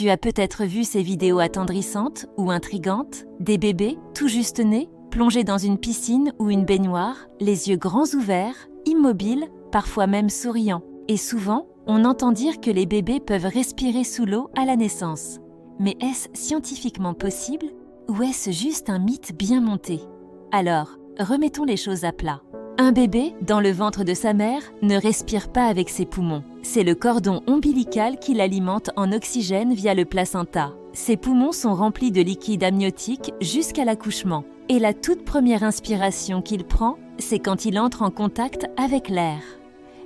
Tu as peut-être vu ces vidéos attendrissantes ou intrigantes, des bébés tout juste nés, plongés dans une piscine ou une baignoire, les yeux grands ouverts, immobiles, parfois même souriants. Et souvent, on entend dire que les bébés peuvent respirer sous l'eau à la naissance. Mais est-ce scientifiquement possible ou est-ce juste un mythe bien monté? Alors, remettons les choses à plat. Un bébé, dans le ventre de sa mère, ne respire pas avec ses poumons. C'est le cordon ombilical qui l'alimente en oxygène via le placenta. Ses poumons sont remplis de liquide amniotique jusqu'à l'accouchement. Et la toute première inspiration qu'il prend, c'est quand il entre en contact avec l'air.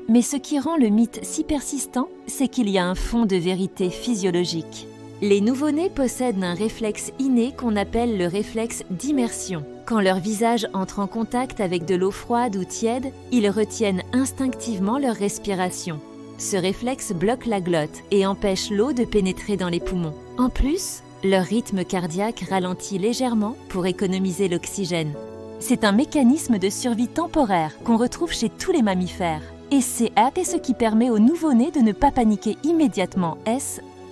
Mais ce qui rend le mythe si persistant, c'est qu'il y a un fond de vérité physiologique. Les nouveau-nés possèdent un réflexe inné qu'on appelle le réflexe d'immersion. Quand leur visage entre en contact avec de l'eau froide ou tiède, ils retiennent instinctivement leur respiration. Ce réflexe bloque la glotte et empêche l'eau de pénétrer dans les poumons. En plus, leur rythme cardiaque ralentit légèrement pour économiser l'oxygène. C'est un mécanisme de survie temporaire qu'on retrouve chez tous les mammifères. Et c'est ce qui permet aux nouveau-nés de ne pas paniquer immédiatement.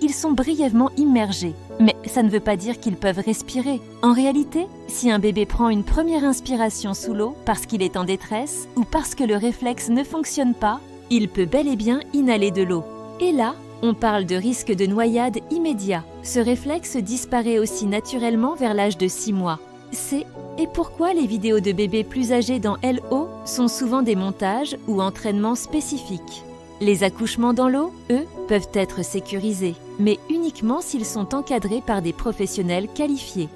Ils sont brièvement immergés. Mais ça ne veut pas dire qu'ils peuvent respirer. En réalité, si un bébé prend une première inspiration sous l'eau parce qu'il est en détresse ou parce que le réflexe ne fonctionne pas, il peut bel et bien inhaler de l'eau. Et là, on parle de risque de noyade immédiat. Ce réflexe disparaît aussi naturellement vers l'âge de 6 mois. Et pourquoi les vidéos de bébés plus âgés dans LO sont souvent des montages ou entraînements spécifiques. Les accouchements dans l'eau, eux, peuvent être sécurisés, mais uniquement s'ils sont encadrés par des professionnels qualifiés.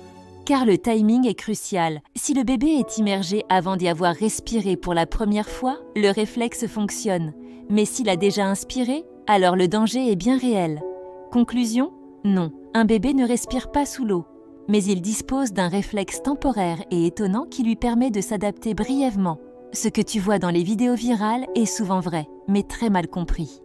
Car le timing est crucial. Si le bébé est immergé avant d'y avoir respiré pour la première fois, le réflexe fonctionne. Mais s'il a déjà inspiré, alors le danger est bien réel. Conclusion ? Non, un bébé ne respire pas sous l'eau. Mais il dispose d'un réflexe temporaire et étonnant qui lui permet de s'adapter brièvement. Ce que tu vois dans les vidéos virales est souvent vrai, mais très mal compris.